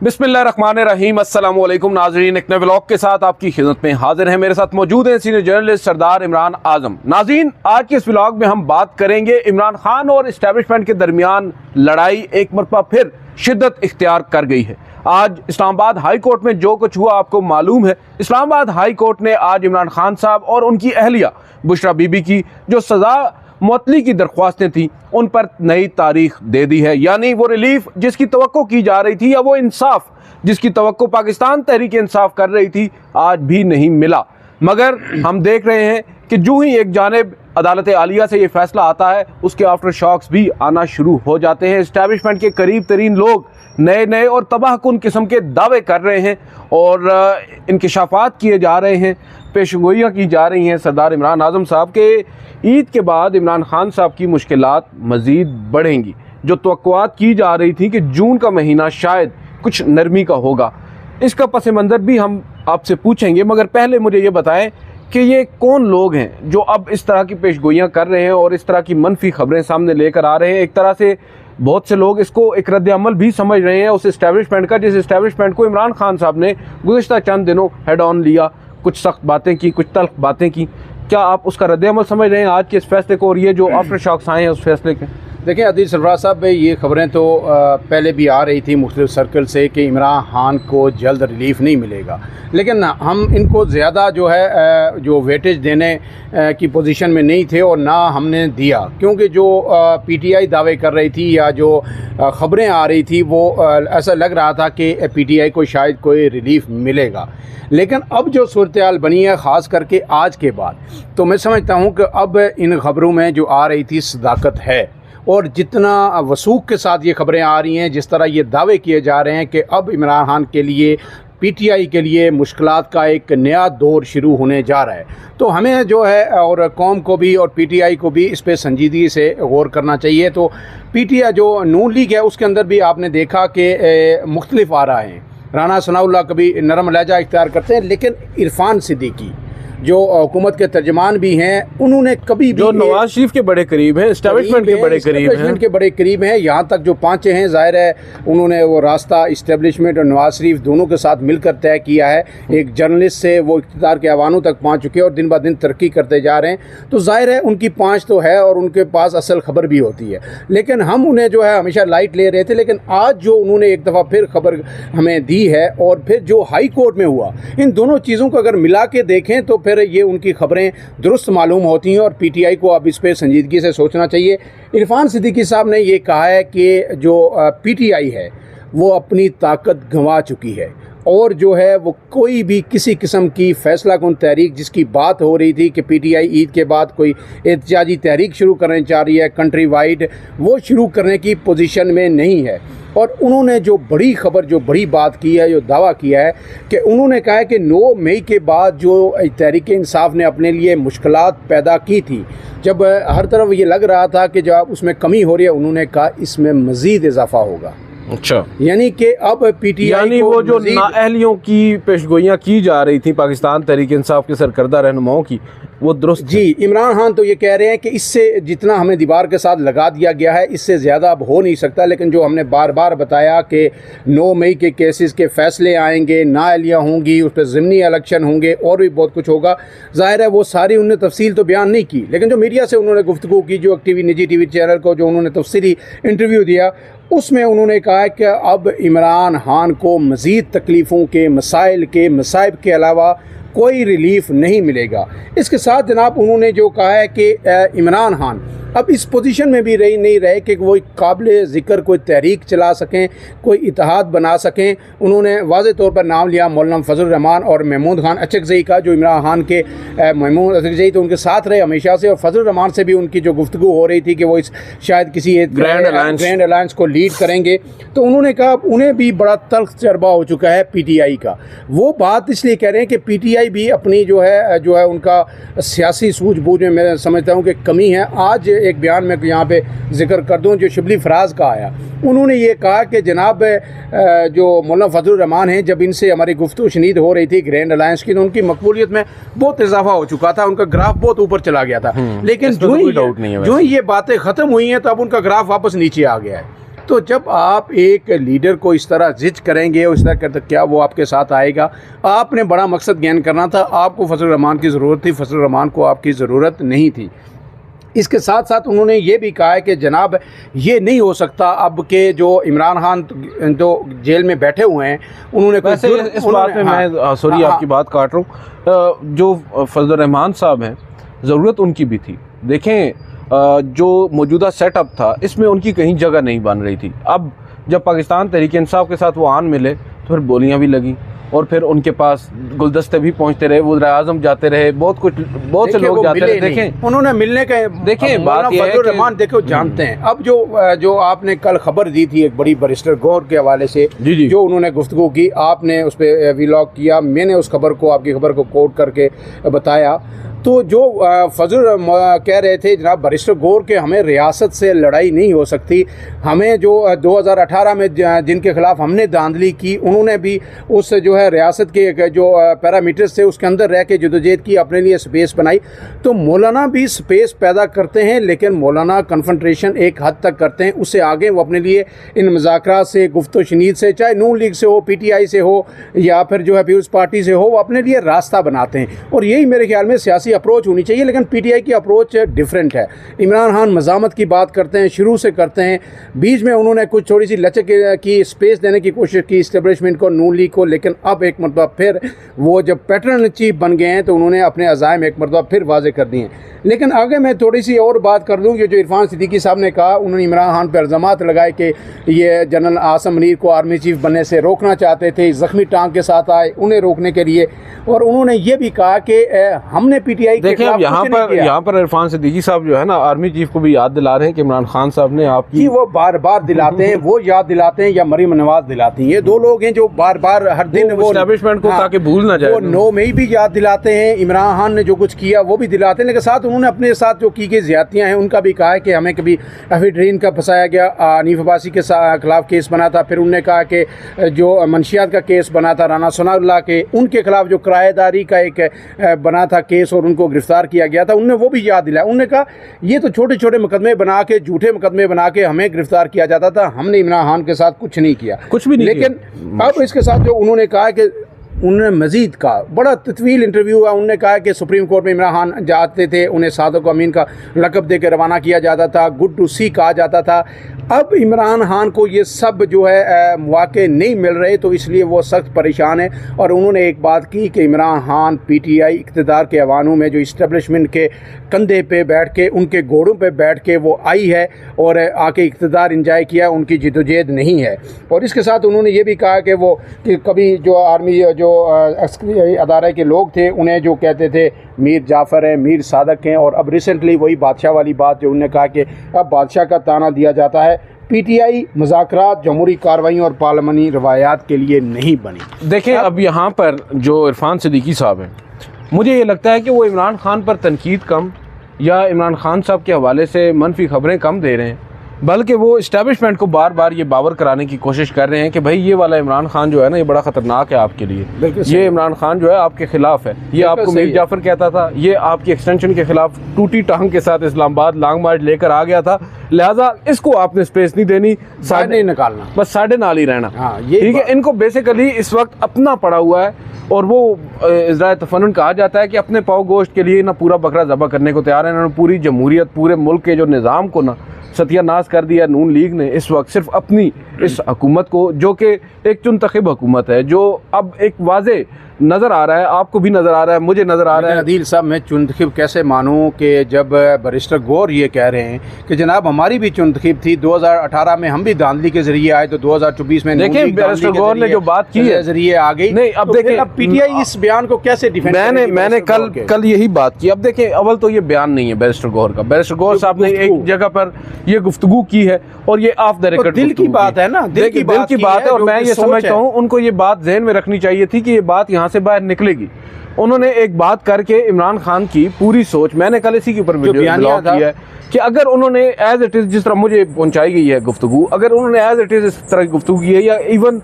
बिस्मिल्लाहिर्रहमानिर्रहीम। अस्सलामु अलैकुम नाज़रीन, एक नए व्लॉग के साथ आपकी खिदमत में हाजिर हैं। मेरे साथ मौजूद हैं सीनियर जर्नलिस्ट सरदार इमरान आजम। नाज़रीन, आज के इस व्लॉग में हम बात करेंगे इमरान खान और इस्टेब्लिशमेंट के दरमियान लड़ाई एक मरतबा फिर शिद्दत इख्तियार कर गई है। आज इस्लामाबाद हाई कोर्ट में जो कुछ हुआ आपको मालूम है। इस्लामाबाद हाई कोर्ट ने आज इमरान खान साहब और उनकी अहलिया बुशरा बीबी की जो सज़ा मुअत्तली की दरख्वास्तें थी उन पर नई तारीख दे दी है। यानी वो रिलीफ जिसकी तवक्को की जा रही थी या वो इंसाफ जिसकी तवक्को पाकिस्तान तहरीक इंसाफ कर रही थी आज भी नहीं मिला। मगर हम देख रहे हैं कि जो ही एक जानिब अदालत आलिया से ये फैसला आता है उसके आफ्टर शॉक्स भी आना शुरू हो जाते हैं। इस्टेब्लिशमेंट के करीब तरीन लोग नए नए और तबाहकुन किस्म के दावे कर रहे हैं और इंकशाफात किए जा रहे हैं, पेशगोइयाँ की जा रही हैं सरदार इमरान आज़म साहब के ईद के बाद इमरान खान साहब की मुश्किलात मज़ीद बढ़ेंगी। जो तवक्कुआत की जा रही थी कि जून का महीना शायद कुछ नरमी का होगा, इसका पस मंज़र भी हम आपसे पूछेंगे। मगर पहले मुझे ये बताएं कि ये कौन लोग हैं जो अब इस तरह की पेशगोइयाँ कर रहे हैं और इस तरह की मनफी खबरें सामने लेकर आ रहे हैं। एक तरह से बहुत से लोग इसको एक रद्द अमल भी समझ रहे हैं उस इस्टेब्लिशमेंट का, जिस इस्टेब्लिशमेंट को इमरान खान साहब ने गुज़िश्ता चंद दिनों हेड ऑन लिया, कुछ सख्त बातें की, कुछ तल्ख बातें की। क्या आप उसका रद्द अमल समझ रहे हैं आज के इस फैसले को और ये जो आफ्टर शॉक्स आए हैं उस फैसले के? देखिए अदील सरफराज साहब, ये खबरें तो पहले भी आ रही थी मुख्तलिफ सर्कल से कि इमरान खान को जल्द रिलीफ नहीं मिलेगा, लेकिन हम इनको ज़्यादा जो है जो वेटेज देने की पोजीशन में नहीं थे और ना हमने दिया, क्योंकि जो पीटीआई दावे कर रही थी या जो ख़बरें आ रही थी वो ऐसा लग रहा था कि पीटीआई को शायद कोई रिलीफ मिलेगा। लेकिन अब जो सूरत-ए-हाल बनी है ख़ास करके आज के बाद, तो मैं समझता हूँ कि अब इन खबरों में जो आ रही थी सदाकत है और जितना वसूख के साथ ये खबरें आ रही हैं, जिस तरह ये दावे किए जा रहे हैं कि अब इमरान खान के लिए पीटीआई के लिए मुश्किलात का एक नया दौर शुरू होने जा रहा है, तो हमें जो है और कौम को भी और पीटीआई को भी इस पर संजीदगी से गौर करना चाहिए। तो पीटीआई जो नून लीग है उसके अंदर भी आपने देखा कि मुख्तलिफ आ रहा है। राना सनाउल्लाह कभी नरम लहजा इख्तियार करते हैं, लेकिन इरफान सिद्दीकी जो हुकूमत के तर्जमान भी हैं, उन्होंने कभी भी जो नवाज शरीफ के बड़े करीब हैं, इस्टेब्लिशमेंट के बड़े करीब हैं, यहाँ तक जो पांचें हैं, जाहिर है उन्होंने वो रास्ता इस्टेब्लिशमेंट और नवाज शरीफ दोनों के साथ मिलकर तय किया है। एक जर्नलिस्ट से वो इक़्तिदार के ऐवानों तक पहुँच चुके हैं और दिन ब दिन तरक्की करते जा रहे हैं, तो जाहिर है उनकी पाँच तो है और उनके पास असल खबर भी होती है। लेकिन हम उन्हें जो है हमेशा लाइट ले रहे थे, लेकिन आज जो उन्होंने एक दफ़ा फिर खबर हमें दी है और फिर जो हाई कोर्ट में हुआ, इन दोनों चीज़ों को अगर मिला के देखें तो फिर ये उनकी खबरें दुरुस्त मालूम होती हैं और पीटीआई को अब इस पर संजीदगी से सोचना चाहिए। इरफान सिद्दीकी साहब ने ये कहा है कि जो पीटीआई है वो अपनी ताकत गंवा चुकी है और जो है वो कोई भी किसी किस्म की फ़ैसला कुन तहरीक, जिसकी बात हो रही थी कि पीटीआई ईद के बाद कोई एहतजाजी तहरीक शुरू करने चाह रही है कंट्री वाइड, वो शुरू करने की पोजीशन में नहीं है। और उन्होंने जो बड़ी खबर, जो बड़ी बात की है, जो दावा किया है कि उन्होंने कहा है कि 9 मई के बाद जो तहरीक इंसाफ ने अपने लिए मुश्किलात पैदा की थी, जब हर तरफ ये लग रहा था कि जब उसमें कमी हो रही है, उन्होंने कहा इसमें मज़ीद इजाफा होगा। अच्छा, यानी कि अब पीटीआई वो जो नाअहलियों की पेशगोइयाँ की जा रही थी पाकिस्तान तहरीक इंसाफ के सरकर्दा रहनुमाओं की, वो दुरुस्त जी। इमरान खान तो ये कह रहे हैं कि इससे जितना हमें दीवार के साथ लगा दिया गया है इससे ज़्यादा अब हो नहीं सकता। लेकिन जो हमने बार बार बताया कि 9 मई के केसेस के फैसले आएंगे, नाअहलियाँ होंगी, उस पर ज़िमनी इलेक्शन होंगे और भी बहुत कुछ होगा। ज़ाहिर है वो सारी उन्होंने तफसील तो बयान नहीं की, लेकिन जो मीडिया से उन्होंने गुफ्तगू की, जो निजी टीवी चैनल को जो उन्होंने तफसीली इंटरव्यू दिया, उसमें उन्होंने कहा है कि अब इमरान खान को मज़ीद तकलीफ़ों के, मसाइल के, मसाइब के अलावा कोई रिलीफ नहीं मिलेगा। इसके साथ जनाब उन्होंने जो कहा है कि इमरान खान अब इस पोजीशन में भी नहीं रहे कि वो काबिल ज़िक्र कोई तहरीक चला सकें, कोई इत्तेहाद बना सकें। उन्होंने वाज़े तौर पर नाम लिया मौलाना फजल रहमान और महमूद खान अचकज़ई का, जो इमरान खान के महमूद अचकज़ई तो उनके साथ रहे हमेशा से, और फजल रहमान से भी उनकी जो गुफ्तगू हो रही थी कि वो इस शायद किसी ग्रैंड अलायंस को लीड करेंगे, तो उन्होंने कहा उन्हें भी बड़ा तल्ख तजर्बा हो चुका है पीटीआई का। वो बात इसलिए कह रहे हैं कि पीटीआई भी अपनी जो है उनका सियासी सूझबूझ में मैं समझता हूँ कि कमी है। आज एक बयान में यहाँ पे जिक्र कर दूँ जो शिबली फराज का आया, उन्होंने ये कहा कि जनाब जो मौलाना फजल रहमान हैं, जब इनसे हमारी गुफ्तगू शनीद हो रही थी ग्रैंड अलायंस की, तो उनकी मकबूलियत में बहुत इजाफा हो चुका था, उनका ग्राफ बहुत ऊपर चला गया था। लेकिन जो ही ये बातें ख़त्म हुई हैं तो अब उनका ग्राफ वापस नीचे आ गया है। तो जब आप एक लीडर को इस तरह जिज करेंगे और इस तरह करते, क्या वो आपके साथ आएगा? आपने बड़ा मकसद गेन करना था, आपको फजलुर रहमान की ज़रूरत थी, फजलुर रहमान को आपकी ज़रूरत नहीं थी। इसके साथ साथ उन्होंने ये भी कहा है कि जनाब ये नहीं हो सकता अब के जो इमरान खान जो जेल में बैठे हुए हैं उन्होंने वैसे इस बात में मैं सॉरी आपकी बात काट रहा हूँ, जो फजलुर रहमान साहब हैं ज़रूरत उनकी भी थी। देखें जो मौजूदा सेटअप था इसमें उनकी कहीं जगह नहीं बन रही थी। अब जब पाकिस्तान तहरीक इंसाफ के साथ वो आन मिले तो फिर बोलियाँ भी लगी और फिर उनके पास गुलदस्ते भी पहुंचते रहे, वज़ीर आज़म जाते रहे, बहुत से लोग जाते रहे। देखें उन्होंने मिलने का, देखें बात ये है कि रहमान देखो जानते हैं। अब जो आपने कल खबर दी थी एक बड़ी बैरिस्टर गौर के हवाले से, जो उन्होंने गुफ्तगू की, आपने उस पर व्लॉग किया, मैंने उस खबर को, आपकी खबर को कोट करके बताया। तो जो फजल कह रहे थे जनाब बैरिस्टर गौर के हमें रियासत से लड़ाई नहीं हो सकती, हमें जो 2018 में जिनके खिलाफ हमने धांधली की उन्होंने भी उस जो है रियासत के जो पैरामीटर्स थे उसके अंदर रह के जदोजहद की, अपने लिए स्पेस बनाई। तो मौलाना भी स्पेस पैदा करते हैं लेकिन मौलाना कन्फ्रंट्रेशन एक हद तक करते हैं, उससे आगे वो अपने लिए इन मुज़ाकरात से, गुफ्तो शनीद से, चाहे नून लीग से हो, PTI से हो या फिर जो है पीपल्स पार्टी से हो, वो अपने लिए रास्ता बनाते हैं। और यही मेरे ख्याल में सियासी अप्रोच होनी चाहिए। लेकिन PTI की अप्रोच डिफरेंट है। इमरान खान मज़ामत की बात करते हैं, शुरू से करते हैं, बीच में उन्होंने कुछ थोड़ी सी लचक की स्पेस देने की कोशिश की इस्टेब्लिशमेंट को, नून लीग को, लेकिन अब एक मरतबा फिर वो जब पैटर्न चीफ बन गए हैं तो उन्होंने अपने अज़ाइम एक मरतबा फिर वाजे कर दिए हैं। लेकिन आगे मैं थोड़ी सी और बात कर दूँ कि जो इरफान सिद्दीकी साहब ने कहा, उन्होंने इमरान खान पर इल्ज़ामात लगाए कि ये जनरल आसम मुनीर को आर्मी चीफ बनने से रोकना चाहते थे, ज़ख्मी टांग के साथ आए उन्हें रोकने के लिए। और उन्होंने ये भी कहा कि हमने PTI के खिलाफ यहाँ पर इरफान सिद्दीकी साहब जो है ना आर्मी चीफ को भी याद दिला रहे हैं कि इमरान खान साहब ने आपकी, वो बार बार दिलाते हैं, वो याद दिलाते हैं या मरीम नवाज दिलाती हैं। ये दो लोग हैं जो बार बार हर दिन वो एस्टैब्लिशमेंट को ताकि भूल ना जाए, वो 9 मई भी याद दिलाते हैं, इमरान खान ने जो कुछ किया वो भी दिलाते हैं। लेकिन साथ उन्होंने अपने साथ जो की गई ज्यादतियाँ हैं उनका भी कहा है कि हमें कभी एफिड्रीन का फंसाया गया, हनीफ अब्बासी के खिलाफ केस बना था, फिर उन्होंने कहा कि जो मंशियात का केस बना था राना सनाउल्लाह के, उनके खिलाफ जो किराएदारी का एक बना था केस और उनको गिरफ्तार किया गया था, उन्होंने वो भी याद दिलाया। उन्होंने कहा ये तो छोटे छोटे मुकदमे बना के, झूठे मुकदमे बना के हमें गिरफ्तार किया जाता था, हमने इमरान खान के साथ कुछ नहीं किया, कुछ भी नहीं। लेकिन अब इसके साथ जो उन्होंने कहा कि उन्होंने मजीद कहा, बड़ा तवील इंटरव्यू हुआ, उन्होंने कहा कि सुप्रीम कोर्ट में इमरान खान जाते थे, उन्हें सादक अमीन का लक़ब दे के रवाना किया जाता था, गुड टू सी कहा जाता था। अब इमरान खान को ये सब जो है मौके नहीं मिल रहे, तो इसलिए वो सख्त परेशान है। और उन्होंने एक बात की कि इमरान खान PTI इक़्तिदार के अवानों में जो इस्टेब्लिशमेंट के कंधे पे बैठ के, उनके घोड़ों पे बैठ के वो आई है और आके इक़्तिदार इंजॉय किया, उनकी जिदोजहद नहीं है। और इसके साथ उन्होंने ये भी कहा कि वो कि कभी जो आर्मी जो अदारे के लोग थे उन्हें जो कहते थे मीर जाफ़र हैं, मीर सादक हैं, और अब रिसेंटली वही बादशाह वाली बात जो उन्होंने कहा कि अब बादशाह का ताना दिया जाता है। PTI मुज़ाकरात, जमहूरी कार्रवाई और पार्लिमानी रवायात के लिए नहीं बनी। देखें अब यहाँ पर जो इरफान सिद्दीकी साहब हैं, मुझे ये लगता है कि वो इमरान खान पर तनकीद कम या इमरान खान साहब के हवाले से मनफी खबरें कम दे रहे हैं, बल्कि वो इस्टेब्लिशमेंट को बार बार ये बावर कराने की कोशिश कर रहे हैं कि भाई ये वाला इमरान खान जो है ना ये बड़ा ख़तरनाक है आपके लिए, ये इमरान खान जो है आपके ख़िलाफ़ है, ये आपको मीर जाफ़र कहता था, ये आपकी एक्सटेंशन के ख़िलाफ़ टूटी टांग के साथ इस्लामाबाद लॉन्ग मार्च लेकर आ गया था, लिहाजा इसको आपने स्पेस नहीं देनी, साइड नहीं निकालना, बस साढ़े नाल ही रहना। हाँ, ठीक है। इनको बेसिकली इस वक्त अपना पड़ा हुआ है और वो इज़राए तफन्नुन कहा जाता है कि अपने पाव गोश्त के लिए ना पूरा बकरा ज़बह करने को तैयार है। इन्होंने पूरी जमहूरियत, पूरे मुल्क के जो निज़ाम को ना सत्यानाश कर दिया नून लीग ने इस वक्त सिर्फ अपनी इस हुकूमत को, जो कि एक चुनतखब हुकूमत है, जो अब एक वाजे नज़र आ रहा है, आपको भी नज़र आ रहा है, मुझे नज़र आ रहा है। अदील साहब, मैं चुनतखब कैसे मानूं कि जब बैरिस्टर गौर ये कह रहे हैं कि जनाब हमारी भी चुनतखब थी, 2018 में हम भी धांधली के जरिए आए, तो 2024 में देखें बैरिस्टर गौर ने जो बात की है जरिए आ गई। नहीं, अब देखें अब PTI इस बयान को कैसे डिफेंड, मैंने कल यही बात की। अब देखें, अव्वल तो ये बयान नहीं है बैरिस्टर गौर का, बैरिस्टर गौर साहब ने एक जगह पर ये गुफ्तगू की है और ये ऑफ द रिकॉर्ड दिल की बात है ना, दिल की बात है। और मैं ये समझता हूँ उनको ये बात ज़हन में रखनी चाहिए थी कि ये बात यहाँ से बाहर निकलेगी। उन्होंने एक बात करके इमरान खान की पूरी सोच, मैंने कल इसी के ऊपर वीडियो ब्लॉग किया है कि अगर उन्होंने एज इट इज़ जिस तरह मुझे पहुंचाई गई है गुफ्तगू, अगर उन्होंने एज इट इज़ इस तरह की गुफ्तगू की है या इवन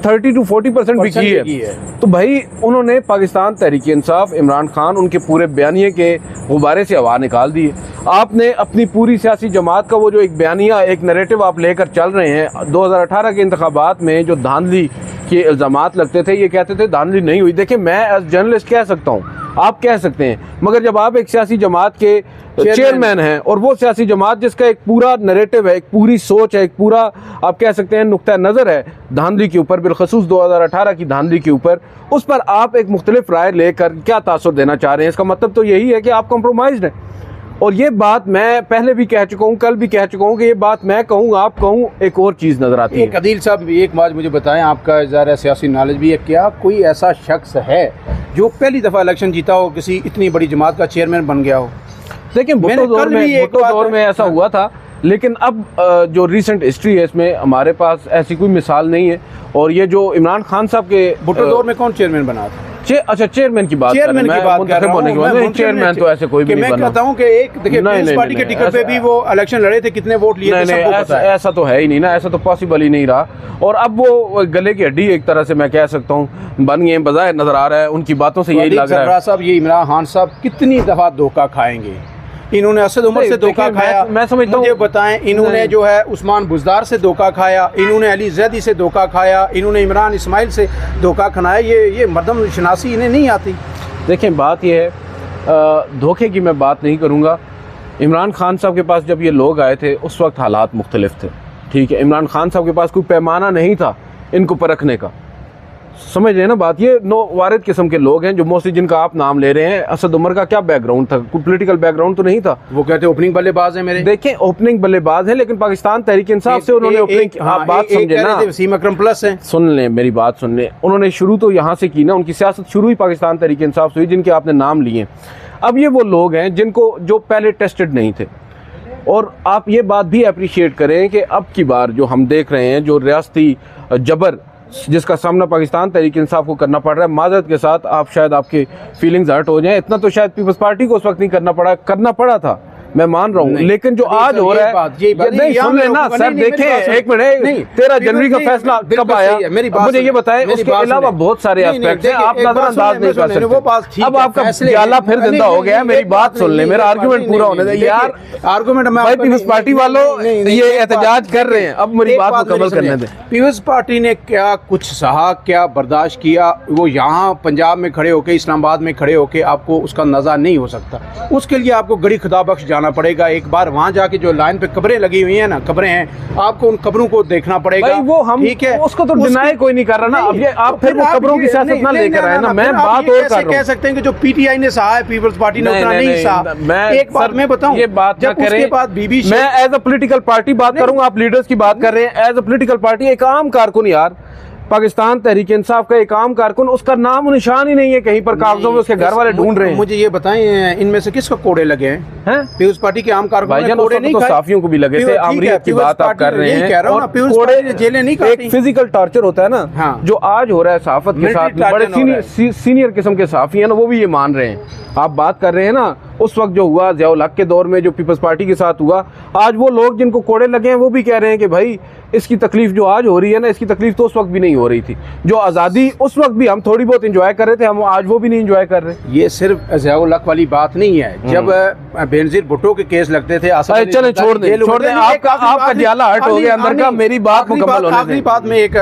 30 to 40% भी की है, तो भाई उन्होंने पाकिस्तान तहरीक इंसाफ, इमरान खान, उनके पूरे बयानिए के गुब्बारे से हवा निकाल दी है। आपने अपनी पूरी सियासी जमात का वो जो एक बयानिया, एक नैरेटिव आप लेकर चल रहे हैं, 2018 के इंतखाबात में जो धांधली के इल्ज़ामात लगते थे, ये कहते थे धांधली नहीं हुई। देखिए, मैं एज जर्नलिस्ट कह सकता हूँ, आप कह सकते हैं, मगर जब आप एक सियासी जमात के चेयरमैन हैं और वो सियासी जमात जिसका एक पूरा नैरेटिव है, एक पूरी सोच है, एक पूरा आप कह सकते हैं नुक्ता नज़र है धांधली के ऊपर, बिलखसूस 2018 की धांधली के ऊपर, उस पर आप एक मुख्तलिफ राय लेकर क्या तासुर देना चाह रहे हैं? इसका मतलब तो यही है कि आप कॉम्प्रोमाइज़्ड हैं। और ये बात मैं पहले भी कह चुका हूँ, कल भी कह चुका हूँ कि ये बात मैं कहूँ, आप कहूँ, एक और चीज़ नज़र आती है। अदील साहब, एक बात मुझे बताएं, आपका ज़रा सियासी नॉलेज भी है, क्या कोई ऐसा शख्स है जो पहली दफ़ा इलेक्शन जीता हो, किसी इतनी बड़ी जमात का चेयरमैन बन गया हो? देखिए, भुट्टो दौर में ऐसा हुआ था, लेकिन अब जो रिसेंट हिस्ट्री है इसमें हमारे पास ऐसी कोई मिसाल नहीं है। और ये जो इमरान खान साहब के भुट्टो दौर में कौन चेयरमैन बना था? अच्छा, चेयरमैन की बात चेयरमैन की बात कर रहा हूं। चेयरमैन तो ऐसे कोई भी नहीं बना। मैं कहता हूं कि एक देखिए, पीपल्स पार्टी के टिकट पे भी वो इलेक्शन लड़े थे, कितने वोट लिए थे सबको पता है। ऐसा तो है ही नहीं ना, ऐसा तो पॉसिबल ही नहीं रहा। और अब वो गले की हड्डी एक तरह से मैं कह सकता हूँ बन गए, बजाय नजर आ रहा है, उनकी बातों से यही लग रहा है। साहब, ये इमरान खान साहब कितनी दफा धोखा खाएंगे? इन्होंने असद उमर से धोखा खाया, मैं समझता हूँ। मुझे बताएं, इन्होंने जो है उस्मान बुज़दार से धोखा खाया, इन्होंने अली जैदी से धोखा खाया, इन्होंने इमरान इस्माइल से धोखा खाया। ये मर्दम शनासी इन्हें नहीं आती। देखें, बात यह है, धोखे की मैं बात नहीं करूँगा। इमरान खान साहब के पास जब ये लोग आए थे उस वक्त हालात मुख्तलिफ थे, ठीक है। इमरान खान साहब के पास कोई पैमाना नहीं था इनको परखने का, समझ रहे हैं ना बात। ये नो वारिद किस्म के लोग हैं जो मोस्टली जिनका आप नाम ले रहे हैं। असद उमर का क्या बैकग्राउंड था? कोई पॉलिटिकल बैकग्राउंड तो नहीं था। वो कहते हैं ओपनिंग बल्लेबाज है मेरे। देखें, ओपनिंग बल्लेबाज है, लेकिन पाकिस्तान तहरीक इंसाफ से उन्होंने ओपनिंग, आप बात समझे ना, वसीम अकरम प्लस है। सुन लें मेरी बात, सुन लें। उन्होंने शुरू तो यहाँ से की ना, उनकी सियासत शुरू ही पाकिस्तान तहरीक इंसाफ से हुई, जिनके आपने नाम लिए। अब ये वो लोग हैं जिनको जो पहले टेस्टेड नहीं थे। और आप ये बात भी अप्रिशिएट करें कि अब की बार जो हम देख रहे हैं, जो रियासती जबर जिसका सामना पाकिस्तान तहरीक इंसाफ को करना पड़ रहा है, माजरत के साथ आप शायद आपके फीलिंग्स हर्ट हो जाएं, इतना तो शायद पीपल्स पार्टी को उस वक्त नहीं करना पड़ा था, मैं मान रहा हूँ। लेकिन जो आज हो रहा है, नहीं सुन लेना सर, देखें एक मिनट, 13 जनवरी का फैसला कब आया, मुझे ये बताएं। उसके अलावा बहुत सारे एस्पेक्ट्स हैं, आप नजरअंदाज नहीं कर सकते। अब आपका जाला फिर जिंदा हो गया है। मेरी बात सुन ले, मेरा आर्गुमेंट पूरा होने दे यार। आर्गुमेंट भाई, पीपल्स पार्टी वालों ये एहतजाज कर रहे हैं, अब मेरी बात मुकम्मल करने दें। पीपल्स पार्टी ने क्या कुछ सहा, क्या बर्दाश्त किया, वो यहाँ पंजाब में खड़े होके, इस्लामाबाद में खड़े होके आपको उसका अंदाजा नहीं हो सकता। उसके लिए आपको गड़ी खुदाबख्श जाना पड़ेगा। एक बार वहां जाके जो लाइन पे कब्रें लगी हुई हैं ना, कब्रें हैं, आपको उन कब्रों को देखना पड़ेगा। भाई वो हम, ठीक है, उसको तो डिनाई कोई नहीं कर रहा ना। अब ये आप फिर वो कब्रों की सियासत ना लेकर आए ना। मैं बात और कर रहा हूं, कह सकते हैं कि जो पीटीआई ने सहा है, पीपल्स पार्टी ने उतना नहीं सहा। मैं एक बात मैं बताऊं, ये बात ना करें, मैं एज अ पॉलिटिकल पार्टी बात करूंगा, आप लीडर्स की बात कर रहे हैं। एज अ पॉलिटिकल पार्टी एक आम कारकुन, यार पाकिस्तान तहरीक इंसाफ का एक आम कारकुन, उसका नाम निशान ही नहीं है कहीं पर, कागजों में उसके घर वाले ढूंढ रहे हैं। मुझे ये बताएं, इनमें से किसको कोड़े लगे हैं? पीपल्स पार्टी के आम कारकुन ने कोड़े नहीं खाए? साफियों को भी लगे थे। आमरीत की बात आप कर रहे हैं, और कोड़े जेलें नहीं काटी। एक फिजिकल टॉर्चर होता है ना, जो आज हो रहा है सहाफत के साथ, बड़े सीनियर किस्म के सहाफी है ना, वो भी ये मान रहे हैं। आप बात कर रहे हैं ना, उस वक्त जो हुआ ज़ियाउल हक के दौर में, जो पीपल्स पार्टी के साथ हुआ, आज वो लोग जिनको कोड़े लगे हैं वो भी कह रहे हैं कि भाई इसकी तकलीफ जो आज हो रही है ना, इसकी तकलीफ तो उस वक्त भी नहीं हो रही थी। जो आज़ादी उस वक्त भी हम थोड़ी बहुत इंजॉय कर रहे थे, हम आज वो भी नहीं इंजॉय कर रहे। ये सिर्फ ज़ियाउल हक वाली बात नहीं है। जब बेनज़ीर भुट्टो के केस लगते थे, चले छोड़ दें, आपका जाला हर्ट हो गया अंदर का। मेरी बात मुकम्मल होने दें। आखिरी बात मैं एक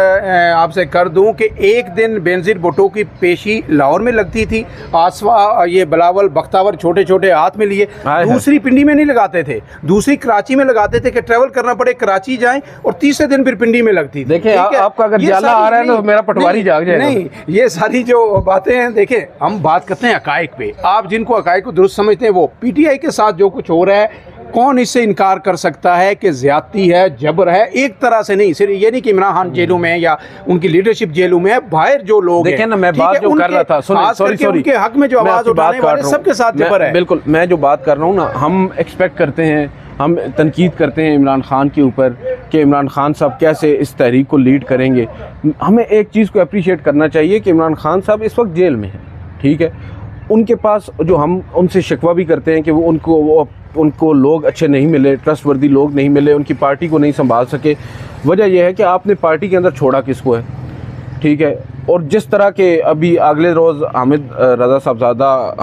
आपसे कर दूं कि एक दिन बेनज़ीर भुट्टो की पेशी लाहौर में लगती थी, आसवा ये बिलावल बख्तावर छोटे छोटे हाथ में लिए, दूसरी पिंडी में नहीं लगाते थे, दूसरी कराची में लगाते थे कि ट्रेवल करना पड़े, कराची जाएं, और तीसरे दिन फिर पिंडी में लगती थी। देखिए, आपका अगर जाला आ रहा है ना, मेरा पटवारी जाग जाएगा। नहीं, ये सारी जो बातें हैं, देखें हम बात करते हैं हकायक पे। आप जिनको हकायक को दुरुस्त समझते हैं, वो पीटीआई के साथ जो कुछ हो रहा है, कौन इससे इनकार कर सकता है कि ज्यादती है, जबर है? एक तरह से नहीं, सिर्फ ये नहीं कि इमरान खान जेलों में है या उनकी लीडरशिप जेलों में है, बाहर जो लोग देखें ना, मैं बात जो कर रहा था, सॉरी उनके हक में जो आवाज उठाने वाले सबके साथ जबर है। बिल्कुल, मैं जो बात कर रहा हूँ ना, हम एक्सपेक्ट करते हैं, हम तनकीद करते हैं इमरान खान के ऊपर कि इमरान खान साहब कैसे इस तहरीक को लीड करेंगे। हमें एक चीज़ को अप्रिशिएट करना चाहिए कि इमरान खान साहब इस वक्त जेल में हैं, ठीक है। उनके पास जो हम उनसे शिकवा भी करते हैं कि वो उनको लोग अच्छे नहीं मिले, ट्रस्टवर्दी लोग नहीं मिले, उनकी पार्टी को नहीं संभाल सके। वजह यह है कि आपने पार्टी के अंदर छोड़ा किसको है, ठीक है। और जिस तरह के अभी अगले रोज़ हामिद रज़ा साहबजादा,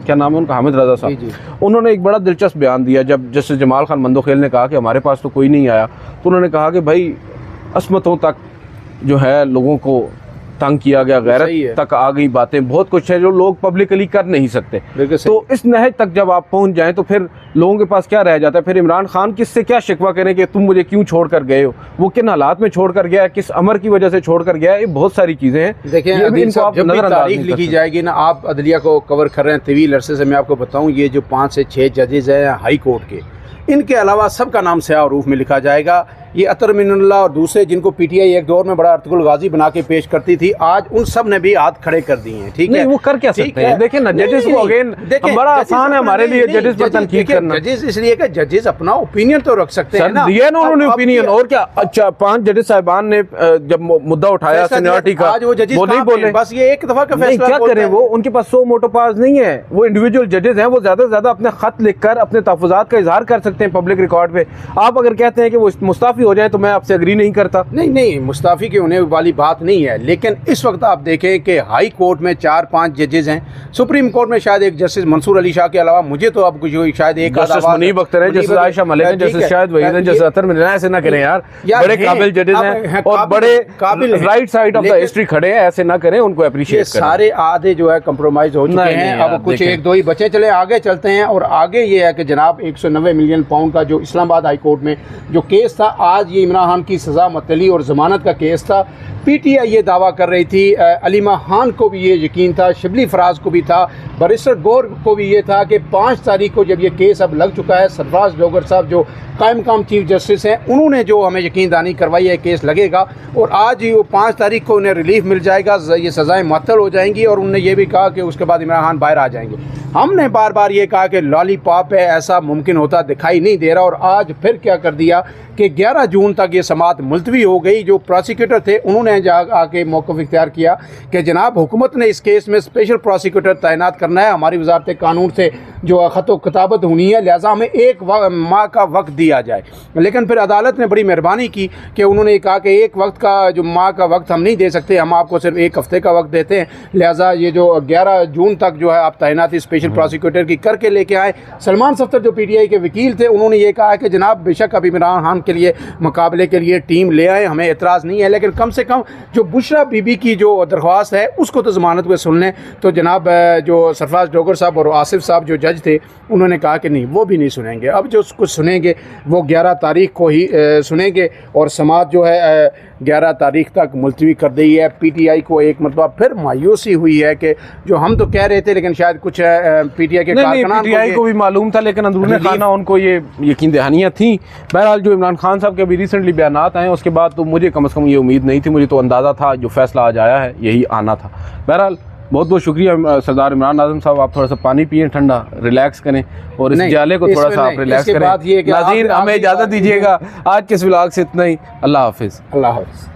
क्या नाम है उनका, हामिद रज़ा साहब, उन्होंने एक बड़ा दिलचस्प बयान दिया। जब जस्टिस जमाल खान मंदोखेल ने कहा कि हमारे पास तो कोई नहीं आया, तो उन्होंने कहा कि भाई असमतों तक जो है लोगों को तंग किया गया, गैरत तक आ गई बातें, बहुत कुछ है जो लोग पब्लिकली कर नहीं सकते। तो इस नहज तक जब आप पहुंच जाएं तो फिर लोगों के पास क्या रह जाता है? फिर इमरान खान किससे क्या शिकवा करें कि तुम मुझे क्यों छोड़ कर गए हो, वो किन हालात में छोड़ कर गया है, किस अमर की वजह से छोड़ कर गया है, ये बहुत सारी चीज़ें हैं। देखिए जब भी तारीख लिखी जाएगी ना, आप अदलिया को कवर कर रहे हैं तवील अरसे से, मैं आपको बताऊँ ये जो 5 से 6 जजेज़ हैं हाई कोर्ट के, इनके अलावा सबका नाम स्याह रूफ में लिखा जाएगा। ये अतर मिनल्लाह और दूसरे जिनको पीटीआई एक दौर में बड़ा अर्तुगरुल गाजी बना के पेश करती थी, आज उन सब ने भी हाथ खड़े कर दिए हैं। ठीक है, वो कर क्या सकते हैं? देखिए ना, जजेस को अगेन बड़ा आसान है हमारे लिए जजेस पर तनकीद करना। जजेस इसलिए कि जजेस अपना ओपिनियन तो रख सकते हैं ना, दिया ना उन्होंने ओपिनियन, और क्या। अच्छा 5 जजेस साहिबान ने जब मुद्दा उठाया सीनियरिटी का, आज वो जजेस वो नहीं बोले, बस ये एक दफा का फैसला क्या करें, वो उनके पास 100 मोटोपाज नहीं है, वो इंडिविजुअल जजेस हैं, वो ज्यादा से ज्यादा अपने खत लिखकर अपने तहफ़्फ़ुज़ात का इजहार कर सकते हैं पब्लिक रिकॉर्ड पे। आप अगर कहते हैं कि वो मुस्ताफी हो जाए तो मैं आपसे एग्री नहीं करता। नहीं, मुस्ताफी के होने वाली बात नहीं है, लेकिन इस वक्त आप देखें कि हाई कोर्ट में 4-5 जजेस हैं, सुप्रीम कोर्ट में शायद एक जस्टिस मंसूर अली शाह के अलावा मुझे तो अब कुछ शायद एक जस्टिस मुनीब अख्तर है, जस्टिस आयशा मलिक है, जस्टिस शाहिद वहीद है, जस्टिस अतर मिर्ज़ा। ऐसे ना करें यार, बड़े काबिल जजेस हैं और बड़े काबिल right side of the history खड़े हैं, ऐसे ना करें, उनको अप्रिशिएट करें। सारे आधे जो है कंप्रोमाइज हो चुके हैं, अब कुछ 1-2 ही बचे। चले आगे चलते हैं, और आगे ये है कि जनाब 190 मिलियन पाउंड का जो इस्लामाबाद हाई कोर्ट में जो केस था, आज ये इमरान खान की सज़ा मतली और ज़मानत का केस था। पीटीआई ये दावा कर रही थी, अलीमा खान को भी ये यकीन था, शिबली फराज को भी था, बैरिस्टर गौर को भी ये था कि 5 तारीख को जब ये केस अब लग चुका है, सरफराज डोगर साहब जो कायम काम चीफ जस्टिस हैं, उन्होंने जो हमें यकीन दानी करवाई है केस लगेगा, और आज ही वो 5 तारीख को उन्हें रिलीफ मिल जाएगा, ये सज़ाएँ मुअत्तल हो जाएंगी, और उन्होंने ये भी कहा कि उसके बाद इमरान खान बाहर आ जाएंगे। हमने बार बार ये कहा कि लॉलीपॉप है, ऐसा मुमकिन होता दिखाई नहीं दे रहा, और आज फिर क्या कर दिया कि 11 जून तक ये समाअत मुलतवी हो गई। जो प्रोसिक्यूटर थे उन्होंने आके मौक़िफ़ इख्तियार किया कि जनाब हुकूमत ने इस केस में स्पेशल प्रोसिक्यूटर तैनात करना है, हमारी वजारत कानून से जो ख़त किताबत होनी है, लिहाजा हमें 1 माह का वक्त दिया जाए। लेकिन फिर अदालत ने बड़ी मेहरबानी की कि उन्होंने कहा कि 1 वक्त का जो माह का वक्त हम नहीं दे सकते, हम आपको सिर्फ 1 हफ्ते का वक्त देते हैं, लिहाजा ये जो 11 जून तक जो है आप तैनाती स्पेशल प्रोसिक्यूटर की करके लेके आए। सलमान सफ्तर जो पीटीआई के वकील थे, उन्होंने ये कहा कि जनाब बेशक अब इमरान खान के लिए मुकाबले के लिए टीम ले आए, हमें एतराज़ नहीं है, लेकिन कम से कम जो बुशरा बीबी की जो दरख्वास्त है उसको तो ज़मानत पे सुन लें। तो जनाब जो सरफराज डोगर साहब और आसिफ साहब जो जज थे, उन्होंने कहा कि नहीं, वो भी नहीं सुनेंगे, अब जो कुछ सुनेंगे वो 11 तारीख को ही सुनेंगे, और समाअत जो है 11 तारीख तक मुलतवी कर दी है। पीटीआई को एक मतलब फिर मायूसी हुई है कि जो हम तो कह रहे थे, लेकिन शायद कुछ पीटीआई के कारकुनान पीटीआई को भी मालूम था, लेकिन अंदरूनी खाना उनको ये यकीन दहानियाँ थी। बहरहाल जो इमरान खान साहब के अभी रिसेंटली बयानात आए, उसके बाद तो मुझे कम से कम ये उम्मीद नहीं थी, मुझे तो अंदाज़ा था जो फैसला आज आया है यही आना था। बहरहाल बहुत बहुत शुक्रिया सरदार इमरान आज़म साहब, आप थोड़ा सा पानी पिए, ठंडा, रिलैक्स करें, और इस जाले को थोड़ा सा आप रिलैक्स करें। नाज़रीन हमें इजाज़त दीजिएगा, आज के इस व्लॉग से इतना ही। अल्लाह हाफिज़। अल्लाह हाफिज़।